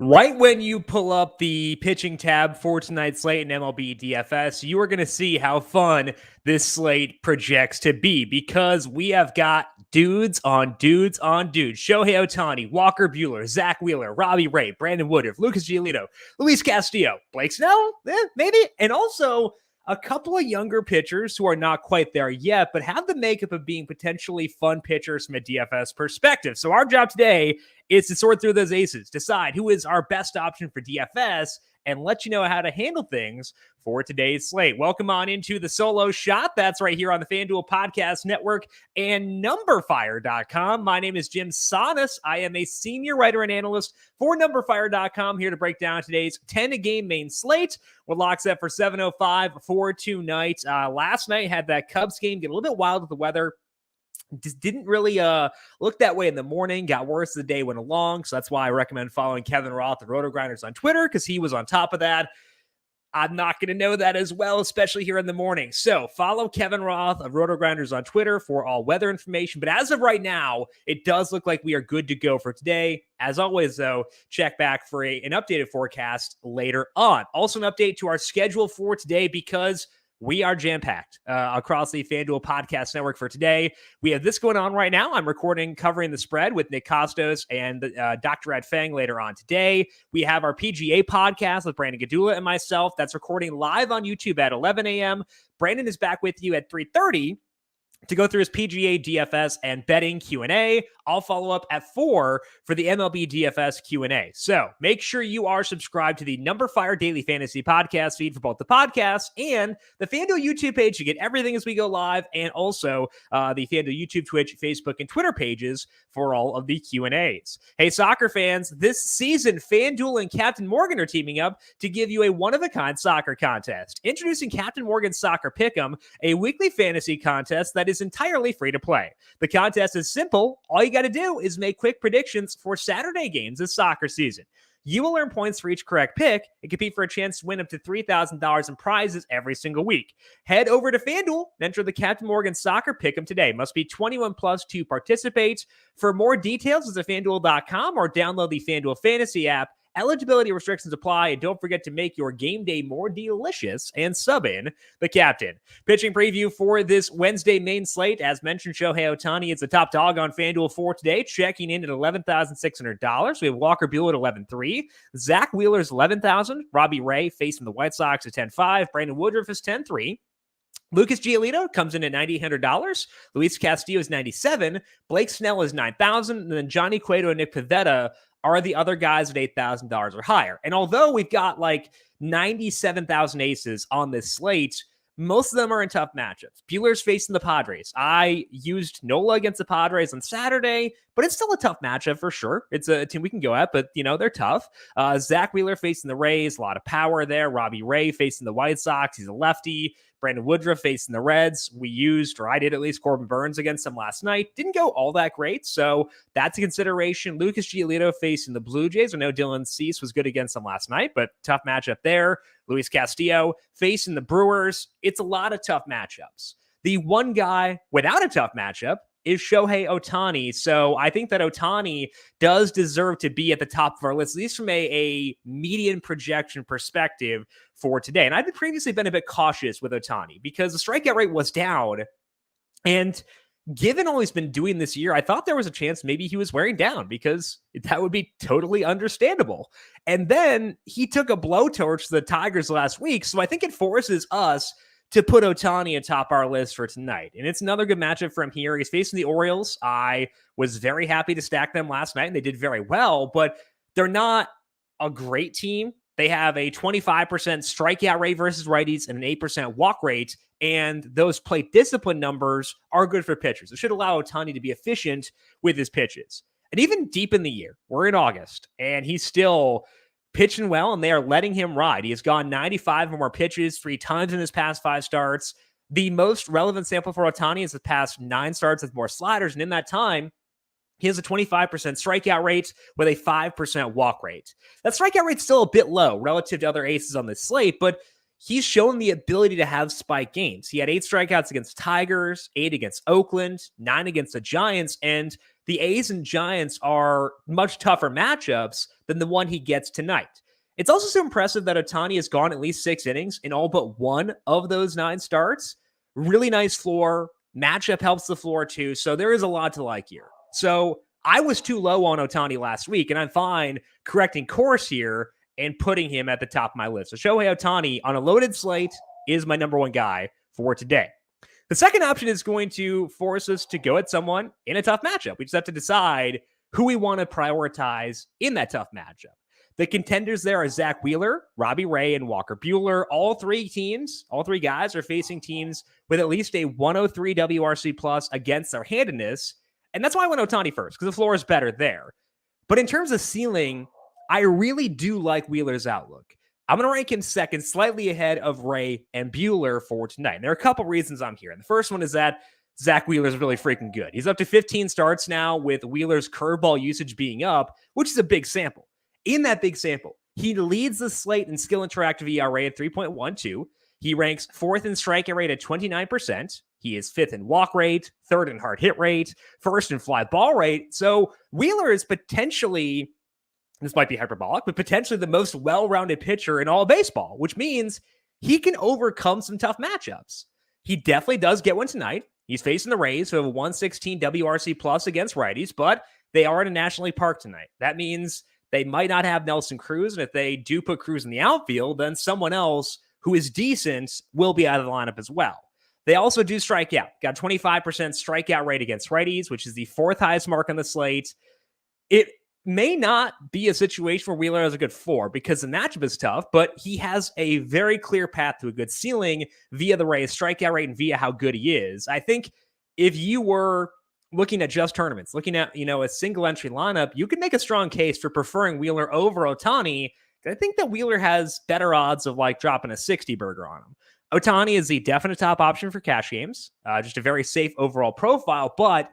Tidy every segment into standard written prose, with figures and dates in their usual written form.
Right when you pull up the pitching tab for tonight's slate in MLB DFS, you are going to see how fun this slate projects to be because we have got dudes on dudes on dudes. Shohei Ohtani, Walker Buehler, Zach Wheeler, Robbie Ray, Brandon Woodruff, Lucas Giolito, Luis Castillo, Blake Snell, maybe, and also a couple of younger pitchers who are not quite there yet, but have the makeup of being potentially fun pitchers from a DFS perspective. So our job today is to sort through those aces, decide who is our best option for DFS, and let you know how to handle things for today's slate. Welcome on into the solo shot. That's right here on the FanDuel Podcast Network and numberFire.com. My name is Jim Sanas. I am a senior writer and analyst for numberFire.com, here to break down today's 10-game main slate. We're locked set for 7:05 for tonight. Last night had that Cubs game get a little bit wild with the weather. Just didn't really look that way in the morning. Got worse as the day went along. So that's why I recommend following Kevin Roth of Roto Grinders on Twitter, because he was on top of that. I'm not going to know that as well, especially here in the morning. So follow Kevin Roth of Roto Grinders on Twitter for all weather information. But as of right now, it does look like we are good to go for today. As always, though, check back for an updated forecast later on. Also, an update to our schedule for today, because we are jam-packed across the FanDuel Podcast Network for today. We have this going on right now. I'm recording Covering the Spread with Nick Costos and Dr. Ed Fang later on today. We have our PGA podcast with Brandon Gadula and myself. That's recording live on YouTube at 11 a.m. Brandon is back with you at 3:30 to go through his PGA DFS and betting Q&A. I'll follow up at 4 for the MLB DFS Q&A. So make sure you are subscribed to the numberFire Daily Fantasy Podcast feed for both the podcast and the FanDuel YouTube page to get everything as we go live, and also the FanDuel YouTube, Twitch, Facebook, and Twitter pages for all of the Q&As. Hey, soccer fans, this season, FanDuel and Captain Morgan are teaming up to give you a one-of-a-kind soccer contest. Introducing Captain Morgan Soccer Pick'em, a weekly fantasy contest that is entirely free to play. The contest is simple. All you got to do is make quick predictions for Saturday games this soccer season. You will earn points for each correct pick and compete for a chance to win up to $3,000 in prizes every single week. Head over to FanDuel and enter the Captain Morgan Soccer Pick'em today. Must be 21 plus to participate. For more details, visit FanDuel.com or download the FanDuel Fantasy app. Eligibility restrictions apply, and don't forget to make your game day more delicious and sub in the captain. Pitching preview for this Wednesday main slate. As mentioned, Shohei Ohtani is the top dog on FanDuel for today, checking in at $11,600. We have Walker Buehler at 11.3. Zach Wheeler's 11,000. Robbie Ray facing the White Sox at 10.5. Brandon Woodruff is 10.3. Lucas Giolito comes in at $9,800. Luis Castillo is 97. Blake Snell is 9,000. And then Johnny Cueto and Nick Pivetta are the other guys at $8,000 or higher. And although we've got like 97,000 aces on this slate, most of them are in tough matchups. Buehler's facing the Padres. I used Nola against the Padres on Saturday, but it's still a tough matchup for sure. It's a team we can go at, but, they're tough. Zach Wheeler facing the Rays, a lot of power there. Robbie Ray facing the White Sox. He's a lefty. Brandon Woodruff facing the Reds. We used, or I did at least, Corbin Burns against them last night. Didn't go all that great, so that's a consideration. Lucas Giolito facing the Blue Jays. I know Dylan Cease was good against them last night, but tough matchup there. Luis Castillo facing the Brewers. It's a lot of tough matchups. The one guy without a tough matchup is Shohei Ohtani. So I think that Ohtani does deserve to be at the top of our list, at least from a median projection perspective for today. And I've previously been a bit cautious with Ohtani because the strikeout rate was down. And given all he's been doing this year, I thought there was a chance maybe he was wearing down, because that would be totally understandable. And then he took a blowtorch to the Tigers last week. So I think it forces us to put Ohtani atop our list for tonight. And it's another good matchup for him here. He's facing the Orioles. I was very happy to stack them last night, and they did very well, but they're not a great team. They have a 25% strikeout rate versus righties and an 8% walk rate, and those plate discipline numbers are good for pitchers. It should allow Ohtani to be efficient with his pitches. And even deep in the year, we're in August, and he's still pitching well, and they are letting him ride. He has gone 95 or more pitches 3 times in his past 5 starts. The most relevant sample for Ohtani is the past 9 starts with more sliders, and in that time, he has a 25% strikeout rate with a 5% walk rate. That strikeout rate's still a bit low relative to other aces on this slate, but he's shown the ability to have spike games. He had 8 strikeouts against Tigers, 8 against Oakland, 9 against the Giants, and the A's and Giants are much tougher matchups than the one he gets tonight. It's also so impressive that Ohtani has gone at least 6 innings in all but one of those 9 starts. Really nice floor. Matchup helps the floor too. So there is a lot to like here. So I was too low on Ohtani last week, and I'm fine correcting course here and putting him at the top of my list. So Shohei Ohtani on a loaded slate is my number 1 guy for today. The second option is going to force us to go at someone in a tough matchup. We just have to decide who we want to prioritize in that tough matchup. The contenders there are Zach Wheeler, Robbie Ray, and Walker Buehler. All three guys are facing teams with at least a 103 WRC plus against their handedness. And that's why I went Ohtani first, because the floor is better there. But in terms of ceiling, I really do like Wheeler's outlook. I'm going to rank him second, slightly ahead of Ray and Buehler for tonight. And there are a couple reasons I'm here. And the first one is that Zach Wheeler is really freaking good. He's up to 15 starts now with Wheeler's curveball usage being up, which is a big sample. In that big sample, he leads the slate in skill interactive ERA at 3.12. He ranks 4th in strikeout rate at 29%. He is 5th in walk rate, 3rd in hard hit rate, 1st in fly ball rate. So Wheeler is potentially, this might be hyperbolic, but potentially the most well-rounded pitcher in all of baseball, which means he can overcome some tough matchups. He definitely does get one tonight. He's facing the Rays, who have a 116 WRC plus against righties, but they are in a National League Park tonight. That means they might not have Nelson Cruz, and if they do put Cruz in the outfield, then someone else who is decent will be out of the lineup as well. They also do strike out. Got 25% strikeout rate against righties, which is the 4th highest mark on the slate. It may not be a situation where Wheeler has a good 4 because the matchup is tough, but he has a very clear path to a good ceiling via the Rays strikeout rate and via how good he is. I think if you were looking at just tournaments, looking at, a single entry lineup, you can make a strong case for preferring Wheeler over Ohtani. I think that Wheeler has better odds of dropping a 60 burger on him. Ohtani is the definite top option for cash games, just a very safe overall profile, but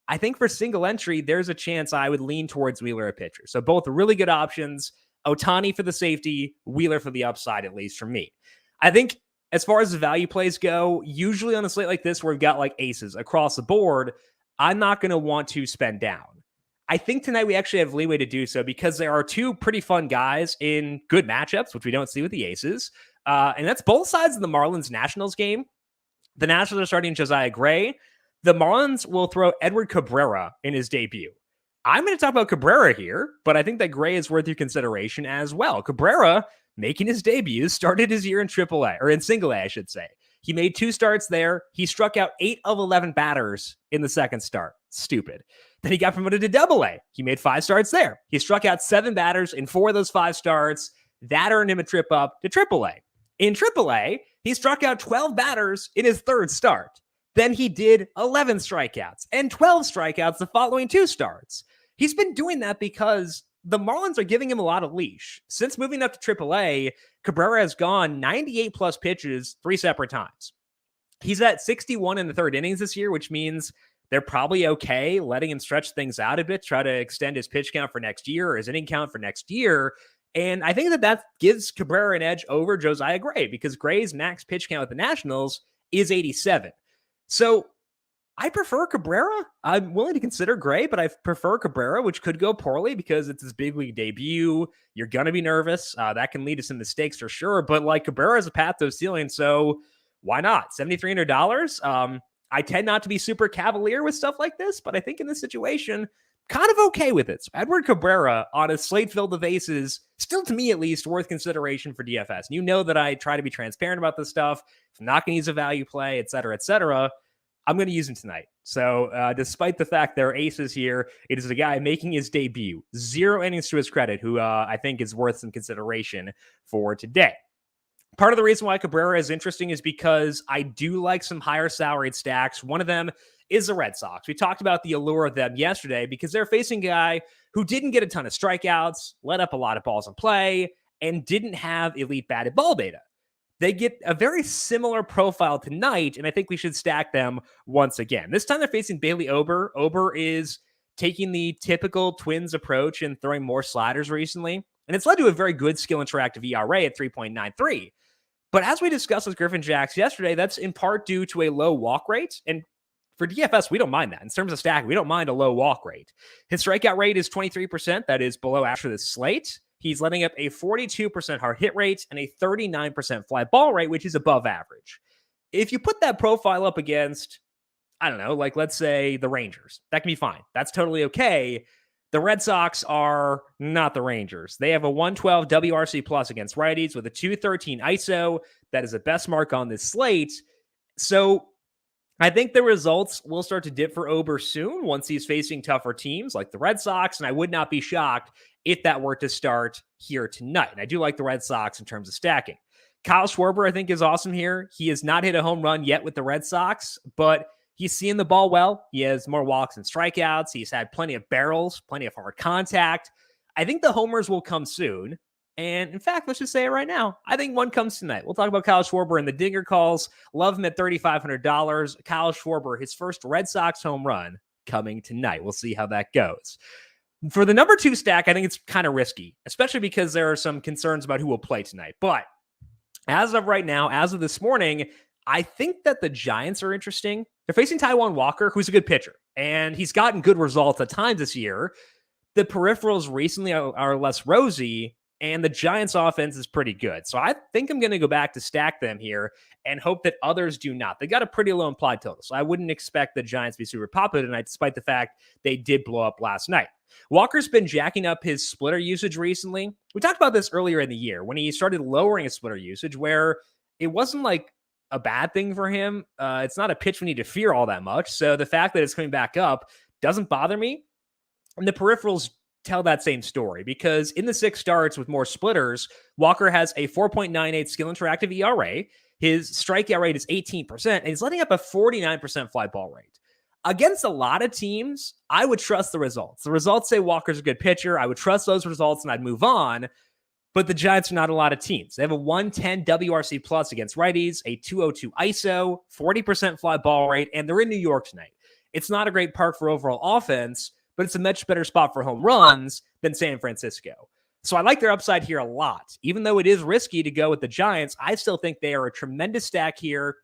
I think for single entry, there's a chance I would lean towards Wheeler at pitcher. So both really good options, Ohtani for the safety, Wheeler for the upside, at least for me. I think as far as the value plays go, usually on a slate like this where we've got aces across the board, I'm not going to want to spend down. I think tonight we actually have leeway to do so because there are 2 pretty fun guys in good matchups, which we don't see with the aces. And that's both sides of the Marlins-Nationals game. The Nationals are starting Josiah Gray. The Marlins will throw Edward Cabrera in his debut. I'm going to talk about Cabrera here, but I think that Gray is worth your consideration as well. Cabrera, making his debut, started his year in AAA, or in single A, I should say. He made 2 starts there. He struck out 8 of 11 batters in the second start. Stupid. Then he got promoted to AA. He made 5 starts there. He struck out 7 batters in 4 of those 5 starts. That earned him a trip up to AAA. In AAA, he struck out 12 batters in his 3rd start. Then he did 11 strikeouts and 12 strikeouts the following 2 starts. He's been doing that because the Marlins are giving him a lot of leash. Since moving up to AAA, Cabrera has gone 98 plus pitches 3 separate times. He's at 61 in the 3rd innings this year, which means they're probably okay letting him stretch things out a bit, try to extend his pitch count for next year or his inning count for next year. And I think that gives Cabrera an edge over Josiah Gray because Gray's max pitch count with the Nationals is 87. So I prefer Cabrera. I'm willing to consider Gray, but I prefer Cabrera, which could go poorly because it's his big league debut. You're going to be nervous. That can lead to some mistakes for sure. But Cabrera has a path to a ceiling, so why not? $7,300. I tend not to be super cavalier with stuff like this, but I think in this situation, kind of okay with it. So Edward Cabrera on a slate filled with aces, still to me at least, worth consideration for DFS. And you know that I try to be transparent about this stuff. If I'm not going to use a value play, et cetera, I'm going to use him tonight. So despite the fact there are aces here, it is a guy making his debut. 0 innings to his credit, who I think is worth some consideration for today. Part of the reason why Cabrera is interesting is because I do like some higher salaried stacks. One of them is the Red Sox. We talked about the allure of them yesterday because they're facing a guy who didn't get a ton of strikeouts, let up a lot of balls in play, and didn't have elite batted ball data. They get a very similar profile tonight, and I think we should stack them once again. This time they're facing Bailey Ober. Ober is taking the typical Twins approach and throwing more sliders recently, and it's led to a very good skill interactive ERA at 3.93. But as we discussed with Griffin Jacks yesterday, that's in part due to a low walk rate, and For DFS, we don't mind that. In terms of stacking, we don't mind a low walk rate. His strikeout rate is 23%. That is below average for this slate. He's letting up a 42% hard hit rate and a 39% fly ball rate, which is above average. If you put that profile up against, I don't know, like let's say the Rangers, that can be fine. That's totally okay. The Red Sox are not the Rangers. They have a 112 WRC plus against righties with a 213 ISO. That is the best mark on this slate. So I think the results will start to dip for Ober soon once he's facing tougher teams like the Red Sox, and I would not be shocked if that were to start here tonight. And I do like the Red Sox in terms of stacking. Kyle Schwarber, I think, is awesome here. He has not hit a home run yet with the Red Sox, but he's seeing the ball well. He has more walks and strikeouts. He's had plenty of barrels, plenty of hard contact. I think the homers will come soon. And in fact, let's just say it right now. I think one comes tonight. We'll talk about Kyle Schwarber and the Dinger calls. Love him at $3,500. Kyle Schwarber, his first Red Sox home run coming tonight. We'll see how that goes. For the number 2 stack, I think it's kind of risky, especially because there are some concerns about who will play tonight. But as of right now, as of this morning, I think that the Giants are interesting. They're facing Taijuan Walker, who's a good pitcher, and he's gotten good results at times this year. The peripherals recently are less rosy, and the Giants' offense is pretty good. So I think I'm going to go back to stack them here and hope that others do not. They got a pretty low implied total, so I wouldn't expect the Giants to be super popular tonight, despite the fact they did blow up last night. Walker's been jacking up his splitter usage recently. We talked about this earlier in the year when he started lowering his splitter usage, where it wasn't like a bad thing for him. It's not a pitch we need to fear all that much. So the fact that it's coming back up doesn't bother me. And the peripherals tell that same story, because in the 6 starts with more splitters, Walker has a 4.98 skill interactive ERA. His strikeout rate is 18%, and he's letting up a 49% fly ball rate. Against a lot of teams, I would trust the results. The results say Walker's a good pitcher. I would trust those results and I'd move on. But the Giants are not a lot of teams. They have a 110 WRC plus against righties, a 202 ISO, 40% fly ball rate, and they're in New York tonight. It's not a great park for overall offense, but it's a much better spot for home runs than San Francisco. So I like their upside here a lot. Even though it is risky to go with the Giants, I still think they are a tremendous stack here.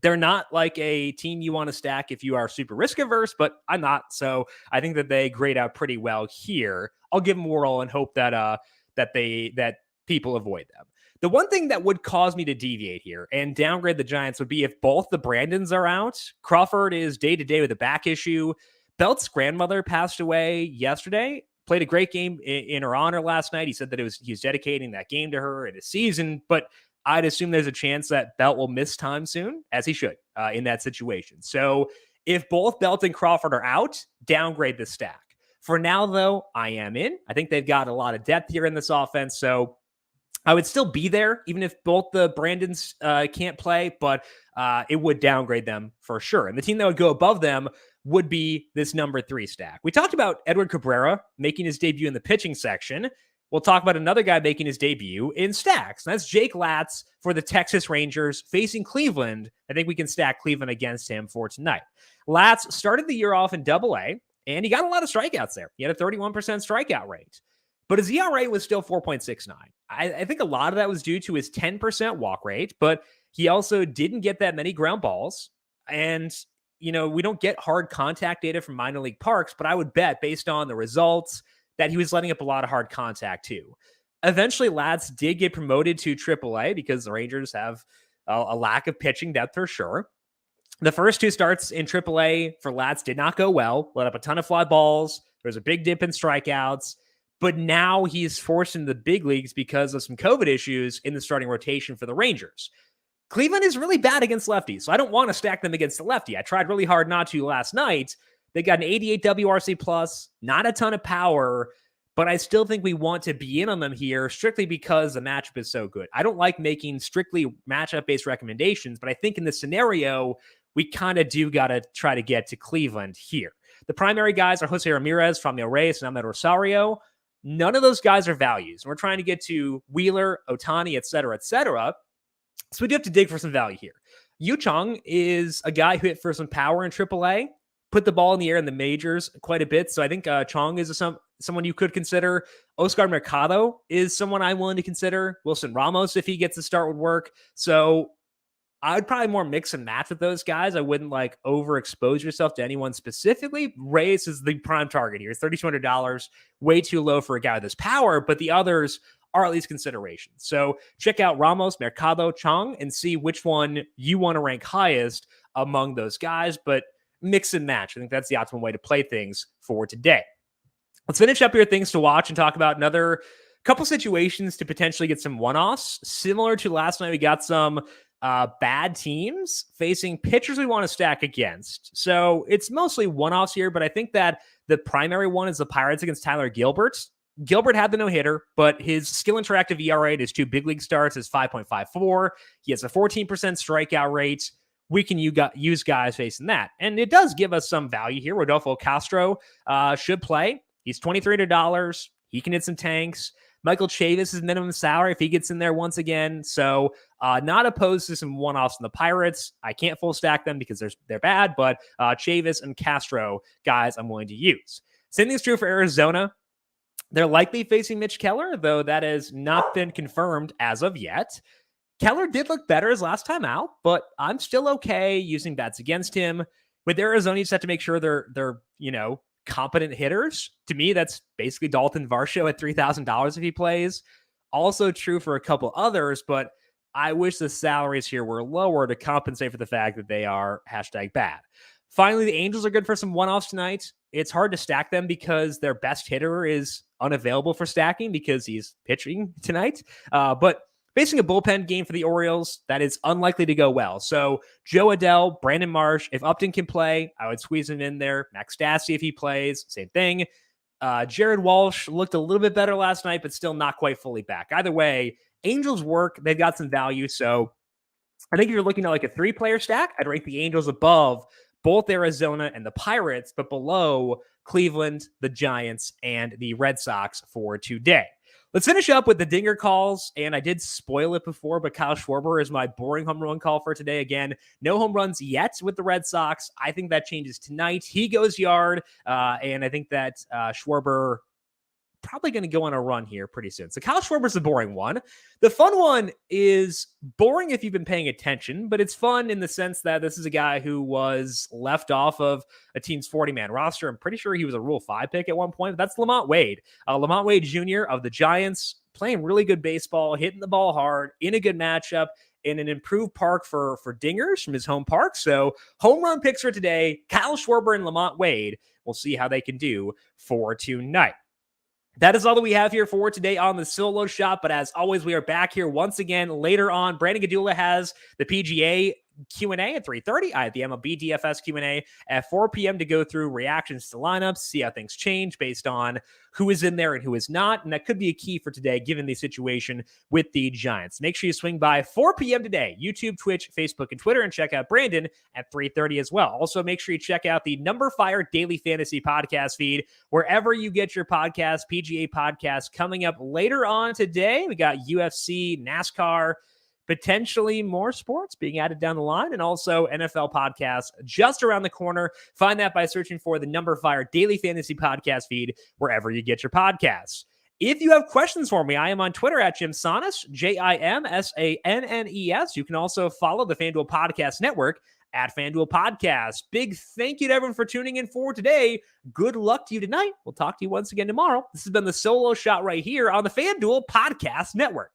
They're not like a team you want to stack if you are super risk averse, but I'm not. So I think that they grade out pretty well here. I'll give them a whirl and hope that that people avoid them. The one thing that would cause me to deviate here and downgrade the Giants would be if both the Brandons are out. Crawford is day-to-day with a back issue. Belt's grandmother passed away yesterday. Played a great game in her honor last night. He said that he was dedicating that game to her in his season, but I'd assume there's a chance that Belt will miss time soon, as he should in that situation. So if both Belt and Crawford are out, downgrade the stack. For now, though, I am in. I think they've got a lot of depth here in this offense, so I would still be there, even if both the Brandons can't play, but it would downgrade them for sure. And the team that would go above them would be this number 3 stack. We talked about Edward Cabrera making his debut in the pitching section. We'll talk about another guy making his debut in stacks. And that's Jake Latz for the Texas Rangers facing Cleveland. I think we can stack Cleveland against him for tonight. Latz started the year off in Double-A, and he got a lot of strikeouts there. He had a 31% strikeout rate, but his ERA was still 4.69. I think a lot of that was due to his 10% walk rate, but he also didn't get that many ground balls. And, you know, we don't get hard contact data from minor league parks, but I would bet based on the results that he was letting up a lot of hard contact too. Eventually, Latz did get promoted to AAA because the Rangers have a lack of pitching depth for sure. The first 2 starts in AAA for Latz did not go well. Let up a ton of fly balls. There was a big dip in strikeouts. But now he's forced into the big leagues because of some COVID issues in the starting rotation for the Rangers. Cleveland is really bad against lefties, so I don't want to stack them against the lefty. I tried really hard not to last night. They got an 88 WRC plus, not a ton of power, but I still think we want to be in on them here strictly because the matchup is so good. I don't like making strictly matchup-based recommendations, but I think in this scenario, we kind of do got to try to get to Cleveland here. The primary guys are Jose Ramirez, Framil Reyes, and Ahmed Rosario. None of those guys are values. We're trying to get to Wheeler, Ohtani, et cetera, et cetera. So we do have to dig for some value here. Yu Chang is a guy who hit for some power in AAA, put the ball in the air in the majors quite a bit. So I think Chang is someone you could consider. Oscar Mercado is someone I'm willing to consider. Wilson Ramos, if he gets a start, would work. So I would probably more mix and match with those guys. I wouldn't like overexpose yourself to anyone specifically. Reyes is the prime target here. $3,200, way too low for a guy with this power, but the others are at least consideration. So check out Ramos, Mercado, Chong, and see which one you want to rank highest among those guys, but mix and match. I think that's the optimal way to play things for today. Let's finish up here things to watch and talk about another couple situations to potentially get some one-offs. Similar to last night, we got some bad teams facing pitchers we want to stack against. So it's mostly one-offs here, but I think that the primary one is the Pirates against Tyler Gilbert. Gilbert had the no-hitter, but his skill interactive ERA at his 2 big league starts is 5.54. He has a 14% strikeout rate. We can use guys facing that. And it does give us some value here. Rodolfo Castro should play. He's $2,300. He can hit some tanks. Michael Chavis is minimum salary if he gets in there once again. So not opposed to some one-offs in the Pirates. I can't full stack them because they're bad, but Chavis and Castro, guys, I'm willing to use. Same thing's true for Arizona. They're likely facing Mitch Keller, though that has not been confirmed as of yet. Keller did look better his last time out, but I'm still okay using bets against him. With Arizona, you just have to make sure they're competent hitters. To me, that's basically Dalton Varsho at $3,000 if he plays. Also true for a couple others, but I wish the salaries here were lower to compensate for the fact that they are #bad. Finally, the Angels are good for some one-offs tonight. It's hard to stack them because their best hitter is unavailable for stacking because he's pitching tonight. But facing a bullpen game for the Orioles, that is unlikely to go well. So Joe Adell, Brandon Marsh, if Upton can play, I would squeeze him in there. Max Stassi, if he plays, same thing. Jared Walsh looked a little bit better last night, but still not quite fully back. Either way, Angels work. They've got some value. So I think if you're looking at like a 3-player stack, I'd rank the Angels above both Arizona and the Pirates, but below Cleveland, the Giants, and the Red Sox for today. Let's finish up with the dinger calls, and I did spoil it before, but Kyle Schwarber is my boring home run call for today. Again, no home runs yet with the Red Sox. I think that changes tonight. He goes yard, and I think that Schwarber probably going to go on a run here pretty soon. So Kyle Schwarber's the boring one. The fun one is boring if you've been paying attention, but it's fun in the sense that this is a guy who was left off of a team's 40-man roster. I'm pretty sure he was a Rule 5 pick at one point, but that's Lamont Wade. Lamont Wade Jr. of the Giants, playing really good baseball, hitting the ball hard, in a good matchup, in an improved park for dingers from his home park. So home run picks for today, Kyle Schwarber and Lamont Wade. We'll see how they can do for tonight. That is all that we have here for today on the Solo Shop. But as always, we are back here once again later on. Brandon Gadula has the PGA Q&A at 3:30. I have the MLB DFS Q&A at 4 p.m. to go through reactions to lineups, see how things change based on who is in there and who is not. And that could be a key for today, given the situation with the Giants. Make sure you swing by 4 p.m. today, YouTube, Twitch, Facebook, and Twitter, and check out Brandon at 3:30 as well. Also, make sure you check out the numberFire Daily Fantasy Podcast feed, wherever you get your podcast, PGA podcast coming up later on today. We got UFC, NASCAR, potentially more sports being added down the line, and also NFL podcasts just around the corner. Find that by searching for the numberFire Daily Fantasy Podcast feed wherever you get your podcasts. If you have questions for me, I am on Twitter at Jim Sannes, JimSannes. You can also follow the FanDuel Podcast Network at FanDuel Podcast. Big thank you to everyone for tuning in for today. Good luck to you tonight. We'll talk to you once again tomorrow. This has been the Solo Shot right here on the FanDuel Podcast Network.